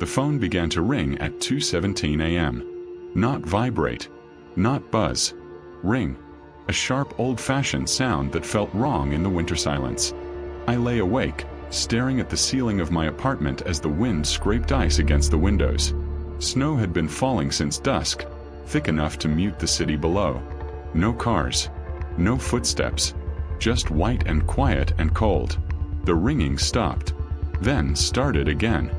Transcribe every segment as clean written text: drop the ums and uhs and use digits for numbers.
The phone began to ring at 2:17 a.m. Not vibrate. Not buzz. Ring. A sharp, old-fashioned sound that felt wrong in the winter silence. I lay awake, staring at the ceiling of my apartment as the wind scraped ice against the windows. Snow had been falling since dusk, thick enough to mute the city below. No cars. No footsteps. Just white and quiet and cold. The ringing stopped. Then started again.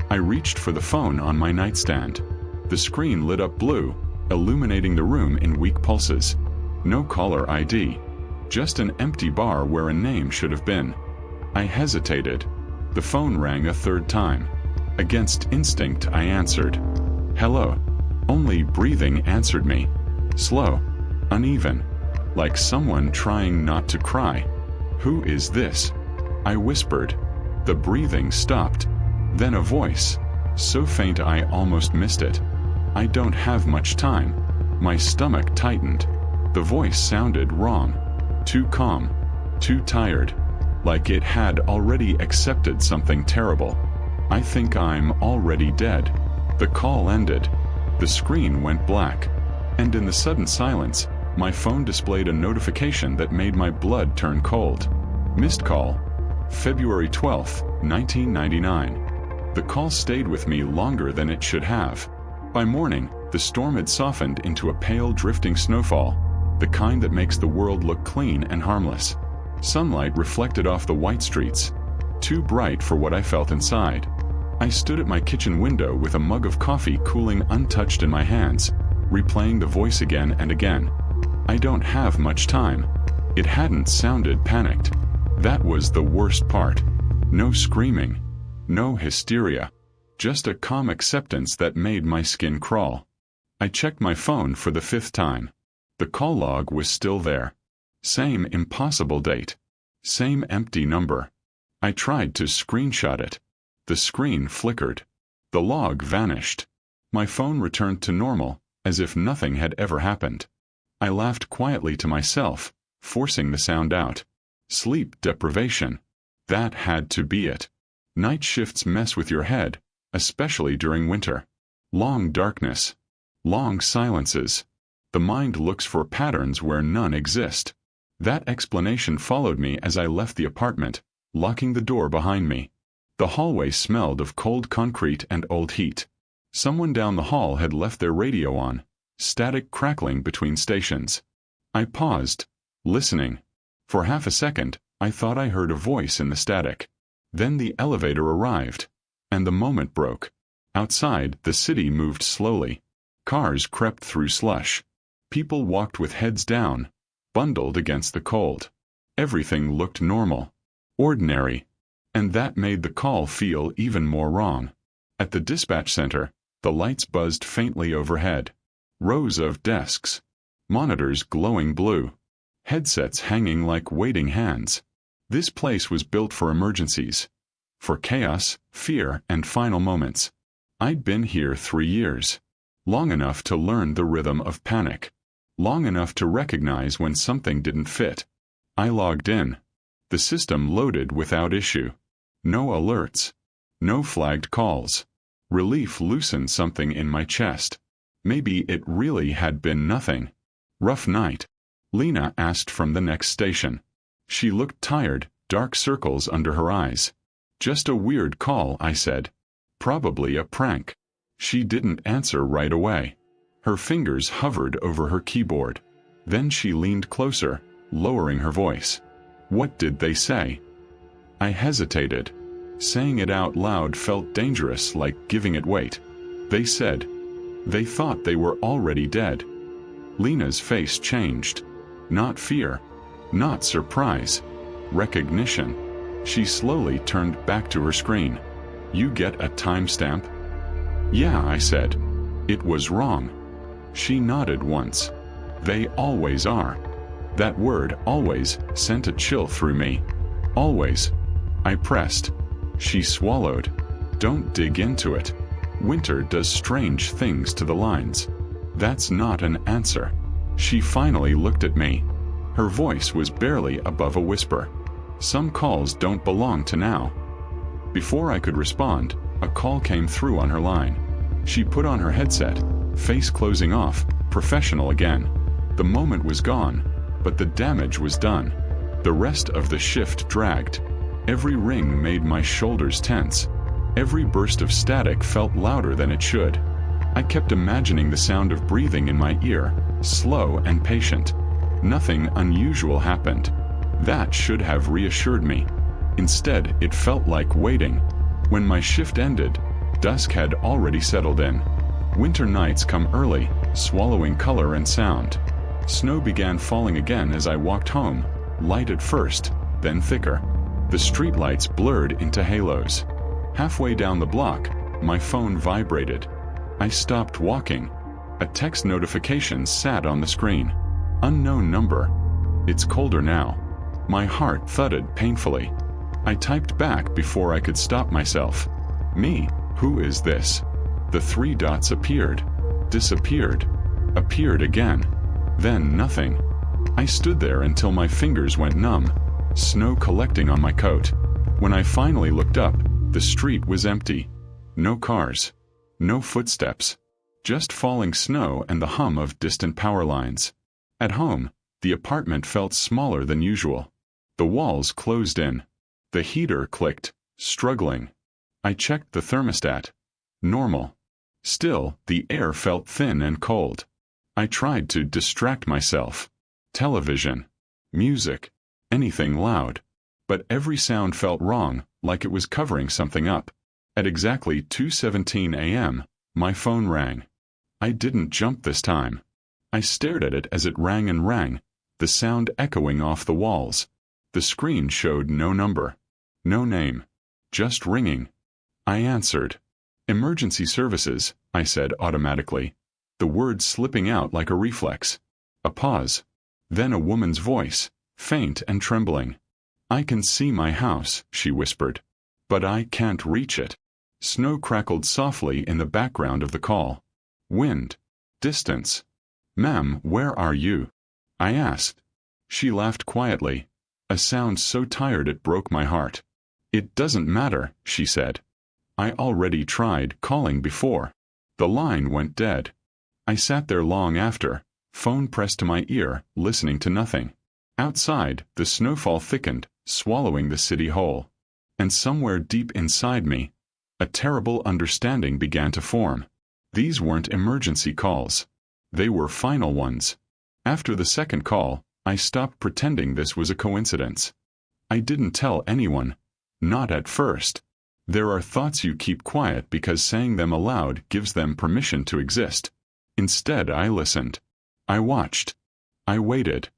I reached for the phone on my nightstand. The screen lit up blue, illuminating the room in weak pulses. No caller ID. Just an empty bar where a name should have been. I hesitated. The phone rang a third time. Against instinct, I answered. Hello. Only breathing answered me. Slow. Uneven. Like someone trying not to cry. Who is this? I whispered. The breathing stopped. Then a voice. So faint I almost missed it. I don't have much time. My stomach tightened. The voice sounded wrong. Too calm. Too tired. Like it had already accepted something terrible. I think I'm already dead. The call ended. The screen went black. And in the sudden silence, my phone displayed a notification that made my blood turn cold. Missed call. February 12, 1999. The call stayed with me longer than it should have. By morning, the storm had softened into a pale drifting snowfall, the kind that makes the world look clean and harmless. Sunlight reflected off the white streets, too bright for what I felt inside. I stood at my kitchen window with a mug of coffee cooling untouched in my hands, replaying the voice again and again. I don't have much time. It hadn't sounded panicked. That was the worst part. No screaming. No hysteria. Just a calm acceptance that made my skin crawl. I checked my phone for the fifth time. The call log was still there. Same impossible date. Same empty number. I tried to screenshot it. The screen flickered. The log vanished. My phone returned to normal, as if nothing had ever happened. I laughed quietly to myself, forcing the sound out. Sleep deprivation. That had to be it. Night shifts mess with your head, especially during winter. Long darkness. Long silences. The mind looks for patterns where none exist. That explanation followed me as I left the apartment, locking the door behind me. The hallway smelled of cold concrete and old heat. Someone down the hall had left their radio on, static crackling between stations. I paused, listening. For half a second, I thought I heard a voice in the static. Then the elevator arrived, and the moment broke. Outside, the city moved slowly. Cars crept through slush. People walked with heads down, bundled against the cold. Everything looked normal, ordinary, and that made the call feel even more wrong. At the dispatch center, the lights buzzed faintly overhead. Rows of desks. Monitors glowing blue. Headsets hanging like waiting hands. This place was built for emergencies. For chaos, fear, and final moments. I'd been here 3 years. Long enough to learn the rhythm of panic. Long enough to recognize when something didn't fit. I logged in. The system loaded without issue. No alerts. No flagged calls. Relief loosened something in my chest. Maybe it really had been nothing. Rough night. Lena asked from the next station. She looked tired, dark circles under her eyes. Just a weird call, I said. Probably a prank. She didn't answer right away. Her fingers hovered over her keyboard. Then she leaned closer, lowering her voice. What did they say? I hesitated. Saying it out loud felt dangerous, like giving it weight. They said. They thought they were already dead. Lena's face changed. Not fear. Not surprise. Recognition. She slowly turned back to her screen. You get a timestamp? Yeah, I said. It was wrong. She nodded once. They always are. That word, always, sent a chill through me. Always. I pressed. She swallowed. Don't dig into it. Winter does strange things to the lines. That's not an answer. She finally looked at me. Her voice was barely above a whisper. Some calls don't belong to now. Before I could respond, A call came through on her line. She put on her headset, face closing off, professional again. The moment was gone, but the damage was done. The rest of the shift dragged. Every ring made my shoulders tense. Every burst of static felt louder than it should. I kept imagining the sound of breathing in my ear, slow and patient. Nothing unusual happened. That should have reassured me. Instead, it felt like waiting. When my shift ended, dusk had already settled in. Winter nights come early, swallowing color and sound. Snow began falling again as I walked home, light at first, then thicker. The streetlights blurred into halos. Halfway down the block, my phone vibrated. I stopped walking. A text notification sat on the screen. Unknown number. It's colder now. My heart thudded painfully. I typed back before I could stop myself. Me, who is this? The 3 dots appeared, disappeared, appeared again. Then nothing. I stood there until my fingers went numb, snow collecting on my coat. When I finally looked up, the street was empty. No cars. No footsteps. Just falling snow and the hum of distant power lines. At home, the apartment felt smaller than usual. The walls closed in. The heater clicked, struggling. I checked the thermostat. Normal. Still, the air felt thin and cold. I tried to distract myself. Television. Music. Anything loud. But every sound felt wrong, like it was covering something up. At exactly 2:17 a.m., my phone rang. I didn't jump this time. I stared at it as it rang and rang, the sound echoing off the walls. The screen showed no number. No name. Just ringing. I answered. "Emergency services," I said automatically, the words slipping out like a reflex. A pause. Then a woman's voice, faint and trembling. "I can see my house," she whispered. "But I can't reach it." Snow crackled softly in the background of the call. Wind. Distance. "Ma'am, where are you?" I asked. She laughed quietly, a sound so tired it broke my heart. "It doesn't matter," she said. "I already tried calling before." The line went dead. I sat there long after, phone pressed to my ear, listening to nothing. Outside, the snowfall thickened, swallowing the city whole. And somewhere deep inside me, a terrible understanding began to form. These weren't emergency calls. They were final ones. After the second call, I stopped pretending this was a coincidence. I didn't tell anyone. Not at first. There are thoughts you keep quiet because saying them aloud gives them permission to exist. Instead, I listened. I watched. I waited.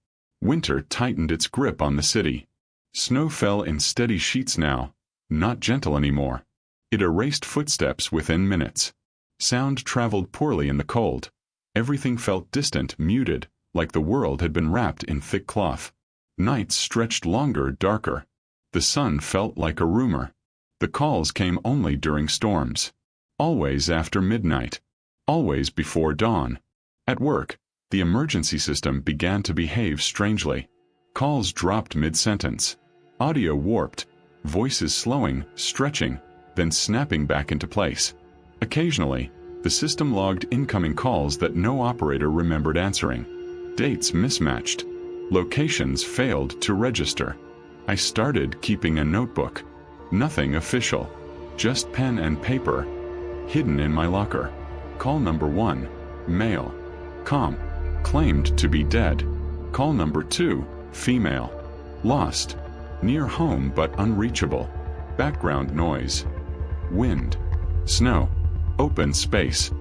Winter tightened its grip on the city. Snow fell in steady sheets now, not gentle anymore. It erased footsteps within minutes. Sound traveled poorly in the cold. Everything felt distant, muted, like the world had been wrapped in thick cloth. Nights stretched longer, darker. The sun felt like a rumor. The calls came only during storms. Always after midnight. Always before dawn. At work, the emergency system began to behave strangely. Calls dropped mid-sentence. Audio warped. Voices slowing, stretching, then snapping back into place. Occasionally, the system logged incoming calls that no operator remembered answering. Dates mismatched. Locations failed to register. I started keeping a notebook. Nothing official. Just pen and paper. Hidden in my locker. Call number 1, male. Com. Claimed to be dead. Call number 2, female. Lost. Near home but unreachable. Background noise. Wind. Snow. Open space.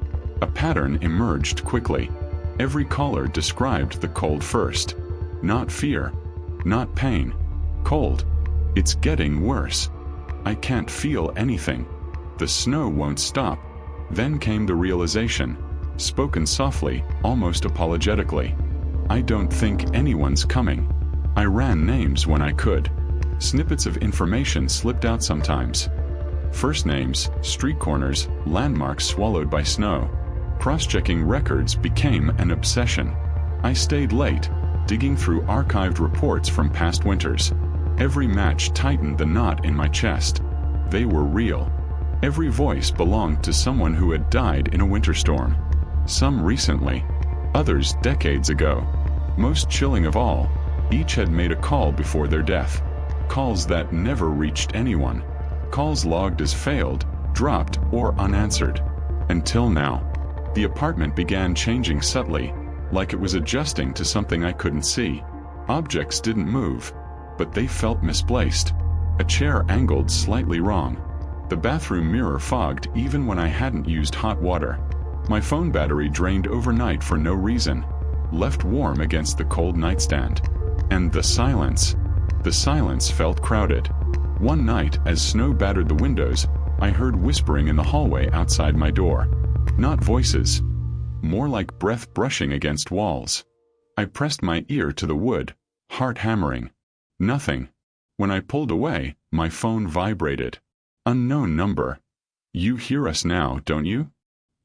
A pattern emerged quickly. Every caller described the cold first. Not fear. Not pain. Cold. It's getting worse. I can't feel anything. The snow won't stop. Then came the realization, spoken softly, almost apologetically. I don't think anyone's coming. I ran names when I could. Snippets of information slipped out sometimes. First names, street corners, landmarks swallowed by snow. Cross-checking records became an obsession. I stayed late, digging through archived reports from past winters. Every match tightened the knot in my chest. They were real. Every voice belonged to someone who had died in a winter storm. Some recently, others decades ago. Most chilling of all, each had made a call before their death. Calls that never reached anyone. Calls logged as failed, dropped, or unanswered. Until now. The apartment began changing subtly, like it was adjusting to something I couldn't see. Objects didn't move, but they felt misplaced. A chair angled slightly wrong. The bathroom mirror fogged even when I hadn't used hot water. My phone battery drained overnight for no reason, left warm against the cold nightstand. And the silence felt crowded. One night, as snow battered the windows, I heard whispering in the hallway outside my door. Not voices, more like breath brushing against walls. I pressed my ear to the wood, heart hammering. Nothing. When I pulled away, my phone vibrated. Unknown number. "You hear us now, don't you?"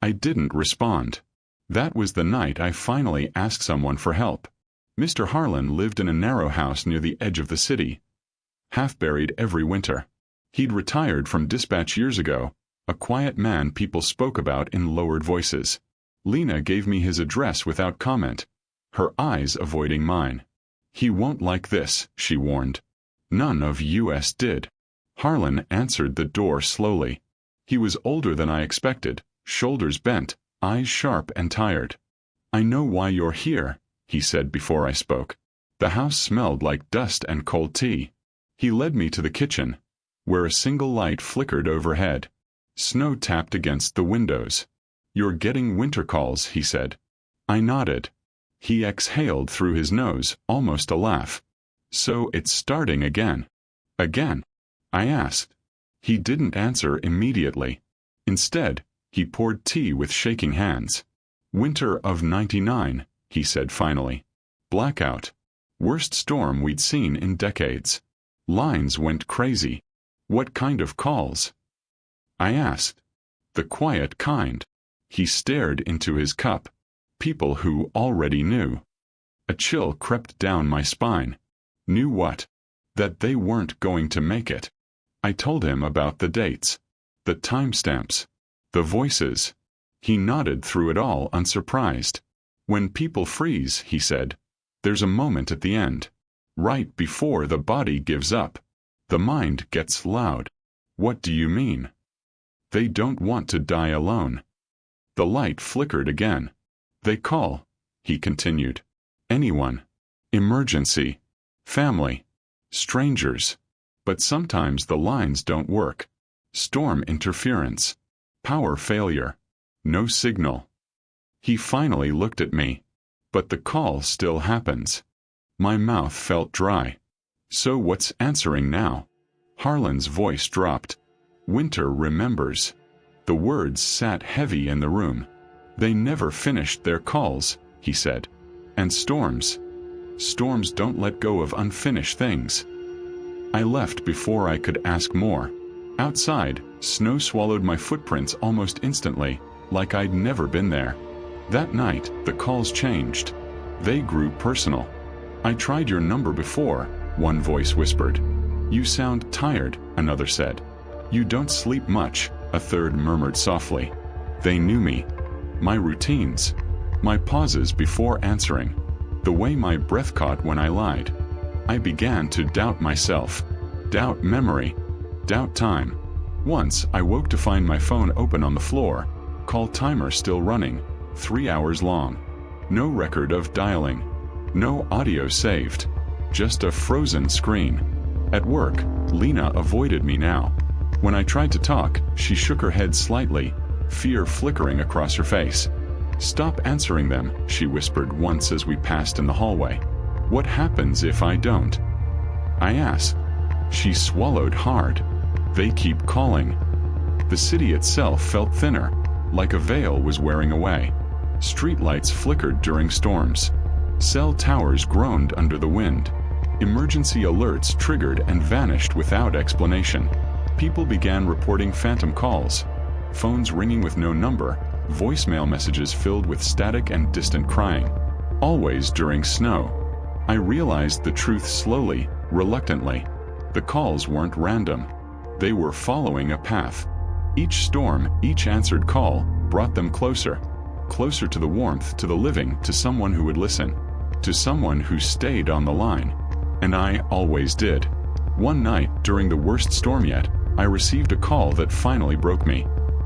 I didn't respond. That was the night I finally asked someone for help. Mr. Harlan lived in a narrow house near the edge of the city, half-buried every winter. He'd retired from dispatch years ago, a quiet man people spoke about in lowered voices. Lena gave me his address without comment, her eyes avoiding mine. "He won't like this," she warned. None of us did. Harlan answered the door slowly. He was older than I expected, shoulders bent, eyes sharp and tired. "I know why you're here," he said before I spoke. The house smelled like dust and cold tea. He led me to the kitchen, where a single light flickered overhead. Snow tapped against the windows. "You're getting winter calls," he said. I nodded. He exhaled through his nose, almost a laugh. "So it's starting again." "Again?" I asked. He didn't answer immediately. Instead, he poured tea with shaking hands. "Winter of '99, he said finally. "Blackout. Worst storm we'd seen in decades. Lines went crazy." "What kind of calls?" I asked. "The quiet kind." He stared into his cup. People who already knew. A chill crept down my spine. Knew what? That they weren't going to make it. I told him about the dates, the timestamps, the voices. He nodded through it all, unsurprised. "When people freeze," he said, "there's a moment at the end. Right before the body gives up. The mind gets loud." "What do you mean?" "They don't want to die alone." The light flickered again. "They call," he continued. "Anyone. Emergency. Family. Strangers. But sometimes the lines don't work. Storm interference. Power failure. No signal." He finally looked at me. "But the call still happens." My mouth felt dry. "So what's answering now?" Harlan's voice dropped. "Winter remembers." The words sat heavy in the room. "They never finished their calls," he said. "And storms. Storms don't let go of unfinished things." I left before I could ask more. Outside, snow swallowed my footprints almost instantly, like I'd never been there. That night, the calls changed. They grew personal. "I tried your number before," one voice whispered. "You sound tired," another said. "You don't sleep much," a third murmured softly. They knew me. My routines. My pauses before answering. The way my breath caught when I lied. I began to doubt myself. Doubt memory. Doubt time. Once, I woke to find my phone open on the floor. Call timer still running. 3 hours long. No record of dialing. No audio saved. Just a frozen screen. At work, Lena avoided me now. When I tried to talk, she shook her head slightly, fear flickering across her face. "Stop answering them," she whispered once as we passed in the hallway. "What happens if I don't?" I asked. She swallowed hard. "They keep calling." The city itself felt thinner, like a veil was wearing away. Streetlights flickered during storms. Cell towers groaned under the wind. Emergency alerts triggered and vanished without explanation. People began reporting phantom calls. Phones ringing with no number, voicemail messages filled with static and distant crying. Always during snow. I realized the truth slowly, reluctantly. The calls weren't random. They were following a path. Each storm, each answered call, brought them closer. Closer to the warmth, to the living, to someone who would listen. To someone who stayed on the line. And I always did. One night, during the worst storm yet, I received a call that finally broke me.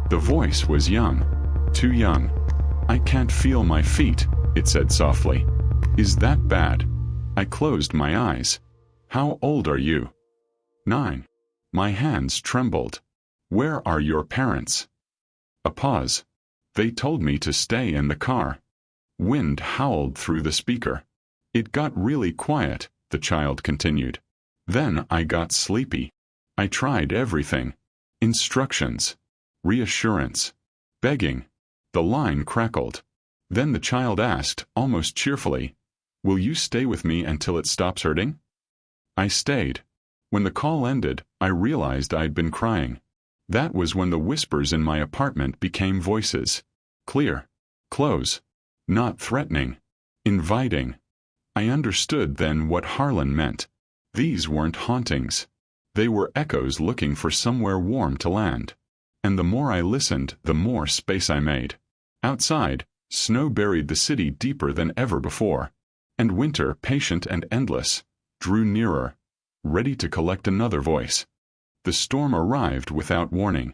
The voice was young. Too young. "I can't feel my feet," it said softly. "Is that bad?" I closed my eyes. "How old are you?" 9. My hands trembled. "Where are your parents?" A pause. "They told me to stay in the car." Wind howled through the speaker. "It got really quiet," the child continued. "Then I got sleepy. I tried everything. Instructions. Reassurance. Begging." The line crackled. Then the child asked, almost cheerfully, "Will you stay with me until it stops hurting?" I stayed. When the call ended, I realized I'd been crying. That was when the whispers in my apartment became voices. Clear. Close. Not threatening. Inviting. I understood then what Harlan meant. These weren't hauntings. They were echoes looking for somewhere warm to land. And the more I listened, the more space I made. Outside, snow buried the city deeper than ever before. And winter, patient and endless, drew nearer, ready to collect another voice. The storm arrived without warning.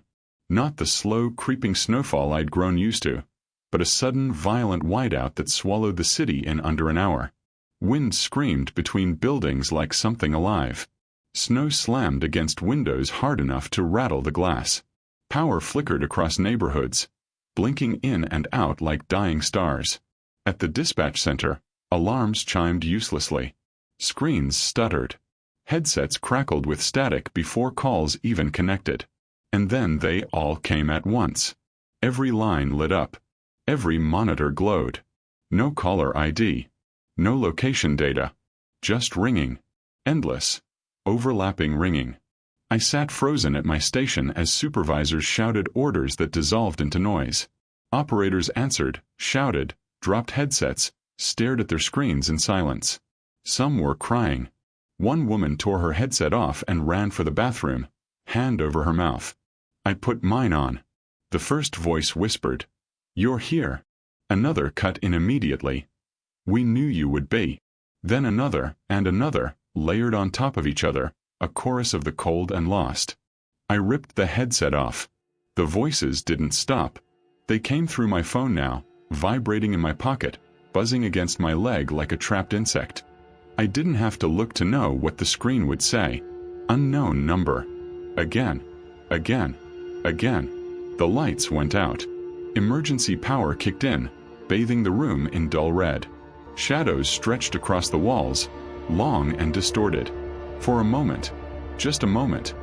Not the slow, creeping snowfall I'd grown used to, but a sudden, violent whiteout that swallowed the city in under an hour. Wind screamed between buildings like something alive. Snow slammed against windows hard enough to rattle the glass. Power flickered across neighborhoods, blinking in and out like dying stars. At the dispatch center, alarms chimed uselessly. Screens stuttered. Headsets crackled with static before calls even connected. And then they all came at once. Every line lit up. Every monitor glowed. No caller ID. No location data. Just ringing. Endless. Overlapping ringing. I sat frozen at my station as supervisors shouted orders that dissolved into noise. Operators answered, shouted, dropped headsets, stared at their screens in silence. Some were crying. One woman tore her headset off and ran for the bathroom, hand over her mouth. I put mine on. The first voice whispered, "You're here." Another cut in immediately. "We knew you would be." Then another, and another, layered on top of each other, a chorus of the cold and lost. I ripped the headset off. The voices didn't stop. They came through my phone now, vibrating in my pocket, buzzing against my leg like a trapped insect. I didn't have to look to know what the screen would say. Unknown number. Again. Again. Again. The lights went out. Emergency power kicked in, bathing the room in dull red. Shadows stretched across the walls, long and distorted. For a moment, just a moment,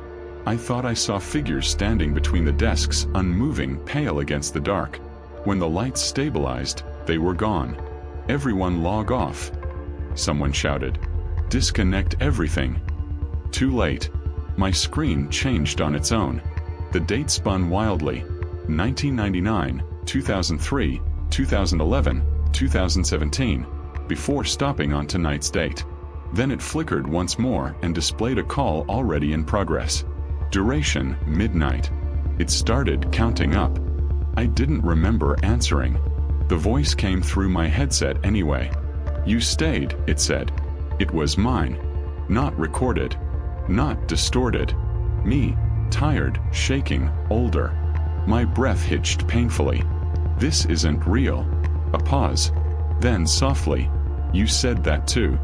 I thought I saw figures standing between the desks, unmoving, pale against the dark. When the lights stabilized, they were gone. "Everyone log off," someone shouted. "Disconnect everything." Too late. My screen changed on its own. The date spun wildly. 1999, 2003, 2011, 2017, before stopping on tonight's date. Then it flickered once more and displayed a call already in progress. Duration, midnight. It started counting up. I didn't remember answering. The voice came through my headset anyway. "You stayed," it said. It was mine. Not recorded. Not distorted. Me, tired, shaking, older. My breath hitched painfully. "This isn't real." A pause. Then softly, "You said that too."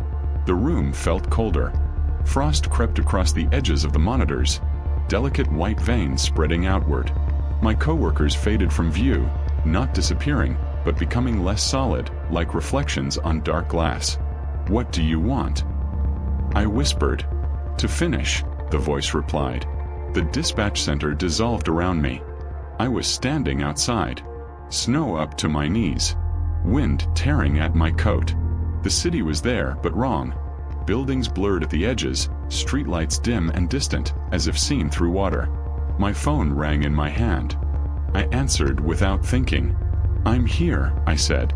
The room felt colder. Frost crept across the edges of the monitors, delicate white veins spreading outward. My coworkers faded from view, not disappearing, but becoming less solid, like reflections on dark glass. "What do you want?" I whispered. "To finish," the voice replied. The dispatch center dissolved around me. I was standing outside. Snow up to my knees. Wind tearing at my coat. The city was there, but wrong. Buildings blurred at the edges, streetlights dim and distant, as if seen through water. My phone rang in my hand. I answered without thinking. "I'm here," I said.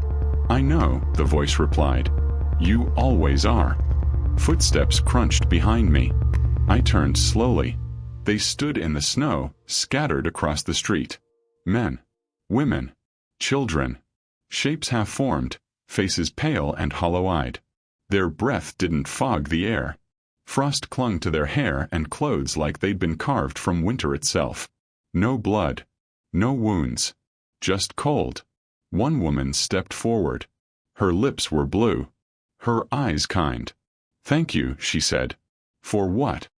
"I know," the voice replied. "You always are." Footsteps crunched behind me. I turned slowly. They stood in the snow, scattered across the street. Men, women, children, shapes half-formed, faces pale and hollow-eyed. Their breath didn't fog the air. Frost clung to their hair and clothes like they'd been carved from winter itself. No blood. No wounds. Just cold. One woman stepped forward. Her lips were blue. Her eyes kind. "Thank you," she said. "For what?"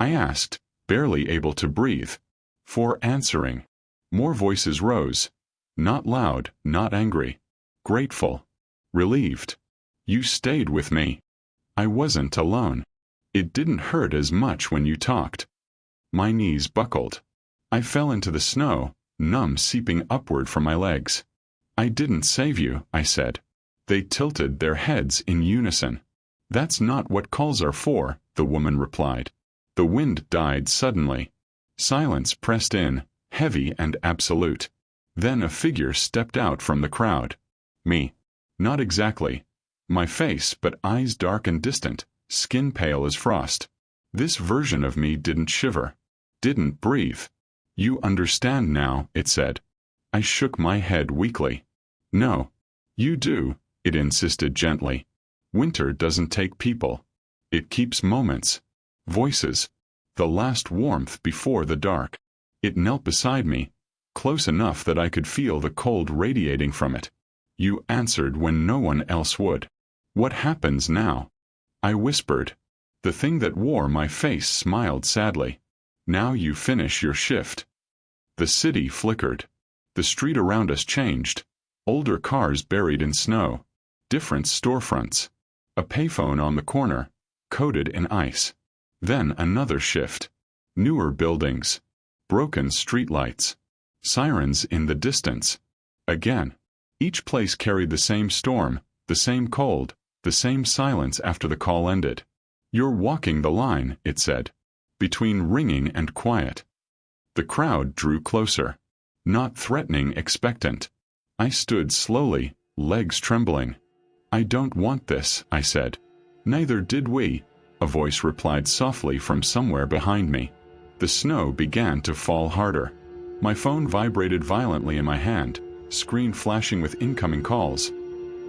I asked, barely able to breathe. "For answering." More voices rose. Not loud, not angry. Grateful. Relieved. "You stayed with me. I wasn't alone. It didn't hurt as much when you talked." My knees buckled. I fell into the snow, numb seeping upward from my legs. "I didn't save you," I said. They tilted their heads in unison. "That's not what calls are for," the woman replied. The wind died suddenly. Silence pressed in, heavy and absolute. Then a figure stepped out from the crowd. Me. Not exactly. My face, but eyes dark and distant, skin pale as frost. This version of me didn't shiver. Didn't breathe. "You understand now," it said. I shook my head weakly. "No. You do," it insisted gently. "Winter doesn't take people. It keeps moments. Voices. The last warmth before the dark." It knelt beside me, close enough that I could feel the cold radiating from it. "You answered when no one else would. What happens now?" I whispered. The thing that wore my face smiled sadly. "Now you finish your shift." The city flickered. The street around us changed. Older cars buried in snow. Different storefronts. A payphone on the corner, coated in ice. Then another shift. Newer buildings. Broken streetlights. Sirens in the distance. Again. Each place carried the same storm, the same cold, the same silence after the call ended. "You're walking the line," it said. "Between ringing and quiet." The crowd drew closer. Not threatening, expectant. I stood slowly, legs trembling. "I don't want this," I said. "Neither did we," a voice replied softly from somewhere behind me. The snow began to fall harder. My phone vibrated violently in my hand, screen flashing with incoming calls.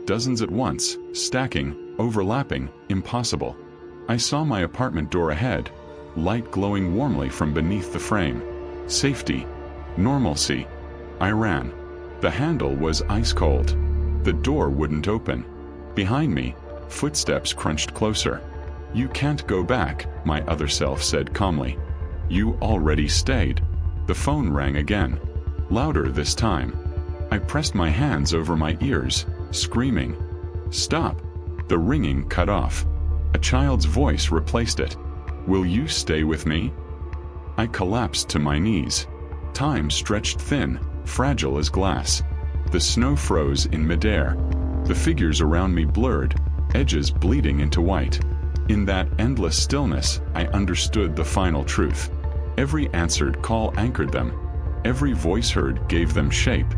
Dozens at once, stacking, overlapping, impossible. I saw my apartment door ahead, light glowing warmly from beneath the frame. Safety. Normalcy. I ran. The handle was ice cold. The door wouldn't open. Behind me, footsteps crunched closer. "You can't go back," my other self said calmly. "You already stayed." The phone rang again. Louder this time. I pressed my hands over my ears, screaming. "Stop!" The ringing cut off. A child's voice replaced it. "Will you stay with me?" I collapsed to my knees. Time stretched thin, fragile as glass. The snow froze in midair. The figures around me blurred, edges bleeding into white. In that endless stillness, I understood the final truth. Every answered call anchored them. Every voice heard gave them shape.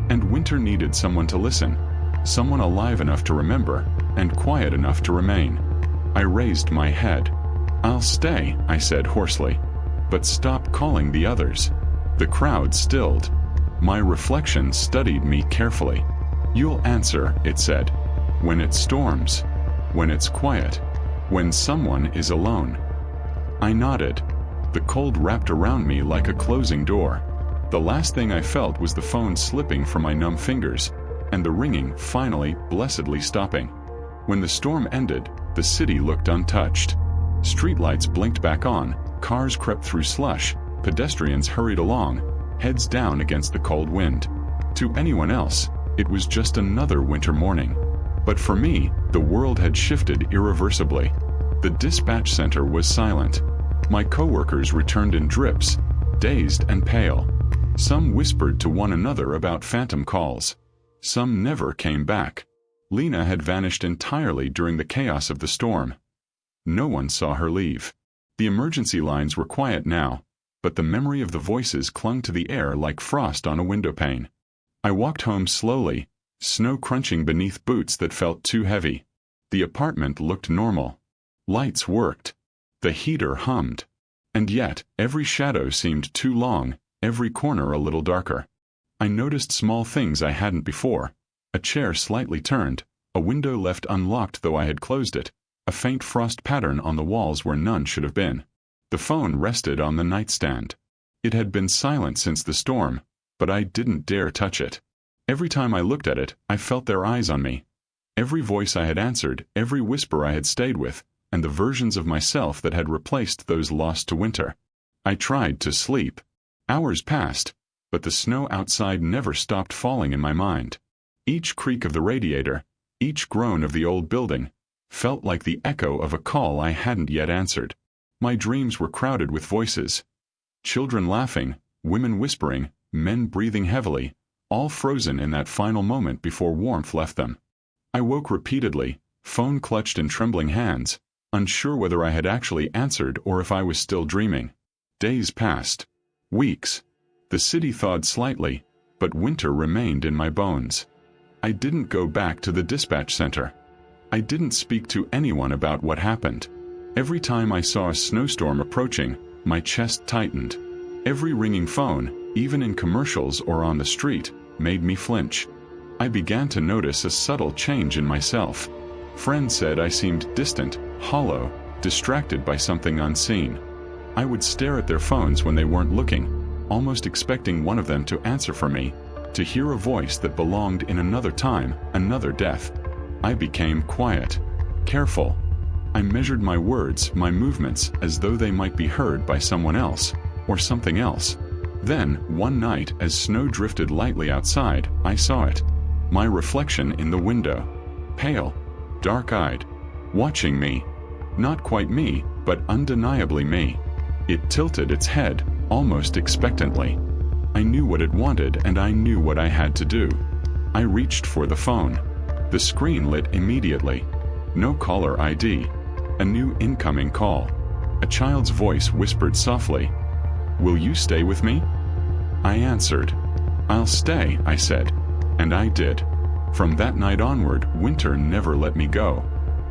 And winter needed someone to listen. Someone alive enough to remember, and quiet enough to remain. I raised my head. "I'll stay," I said hoarsely. "But stop calling the others." The crowd stilled. My reflection studied me carefully. "You'll answer," it said. "When it storms. When it's quiet. When someone is alone." I nodded. The cold wrapped around me like a closing door. The last thing I felt was the phone slipping from my numb fingers, and the ringing finally, blessedly stopping. When the storm ended, the city looked untouched. Streetlights blinked back on, cars crept through slush, pedestrians hurried along, heads down against the cold wind. To anyone else, it was just another winter morning. But for me, the world had shifted irreversibly. The dispatch center was silent. My coworkers returned in drips, dazed and pale. Some whispered to one another about phantom calls. Some never came back. Lena had vanished entirely during the chaos of the storm. No one saw her leave. The emergency lines were quiet now, but the memory of the voices clung to the air like frost on a windowpane. I walked home slowly, snow crunching beneath boots that felt too heavy. The apartment looked normal. Lights worked. The heater hummed. And yet, every shadow seemed too long, every corner a little darker. I noticed small things I hadn't before. A chair slightly turned, a window left unlocked though I had closed it, a faint frost pattern on the walls where none should have been. The phone rested on the nightstand. It had been silent since the storm, but I didn't dare touch it. Every time I looked at it, I felt their eyes on me. Every voice I had answered, every whisper I had stayed with, and the versions of myself that had replaced those lost to winter. I tried to sleep. Hours passed, but the snow outside never stopped falling in my mind. Each creak of the radiator, each groan of the old building, felt like the echo of a call I hadn't yet answered. My dreams were crowded with voices. Children laughing, women whispering, men breathing heavily, all frozen in that final moment before warmth left them. I woke repeatedly, phone clutched in trembling hands, unsure whether I had actually answered or if I was still dreaming. Days passed. Weeks. The city thawed slightly, but winter remained in my bones. I didn't go back to the dispatch center. I didn't speak to anyone about what happened. Every time I saw a snowstorm approaching, my chest tightened. Every ringing phone, even in commercials or on the street, made me flinch. I began to notice a subtle change in myself. Friends said I seemed distant, hollow, distracted by something unseen. I would stare at their phones when they weren't looking, almost expecting one of them to answer for me, to hear a voice that belonged in another time, another death. I became quiet, careful. I measured my words, my movements, as though they might be heard by someone else, or something else. Then, one night, as snow drifted lightly outside, I saw it. My reflection in the window. Pale, dark-eyed, watching me. Not quite me, but undeniably me. It tilted its head, almost expectantly. I knew what it wanted and I knew what I had to do. I reached for the phone. The screen lit immediately. No caller ID. A new incoming call. A child's voice whispered softly, "Will you stay with me?" I answered. "I'll stay," I said. And I did. From that night onward, winter never let me go.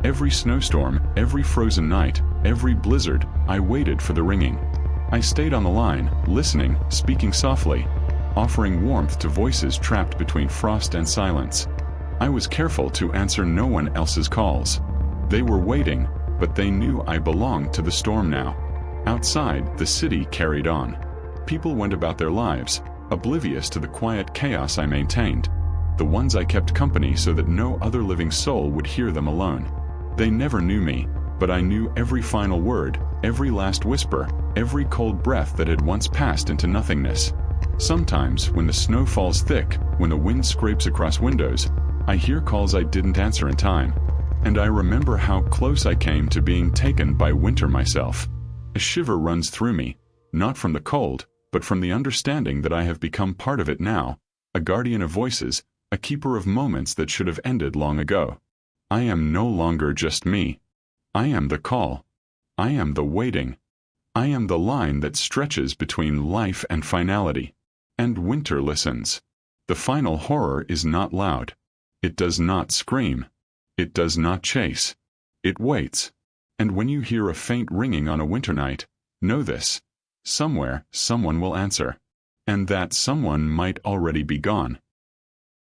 Every snowstorm, every frozen night, every blizzard, I waited for the ringing. I stayed on the line, listening, speaking softly, offering warmth to voices trapped between frost and silence. I was careful to answer no one else's calls. They were waiting, but they knew I belonged to the storm now. Outside, the city carried on. People went about their lives, oblivious to the quiet chaos I maintained. The ones I kept company so that no other living soul would hear them alone. They never knew me, but I knew every final word, every last whisper, every cold breath that had once passed into nothingness. Sometimes, when the snow falls thick, when the wind scrapes across windows, I hear calls I didn't answer in time. And I remember how close I came to being taken by winter myself. A shiver runs through me, not from the cold, but from the understanding that I have become part of it now, a guardian of voices, a keeper of moments that should have ended long ago. I am no longer just me. I am the call. I am the waiting. I am the line that stretches between life and finality. And winter listens. The final horror is not loud. It does not scream. It does not chase. It waits. And when you hear a faint ringing on a winter night, know this. Somewhere, someone will answer. And that someone might already be gone.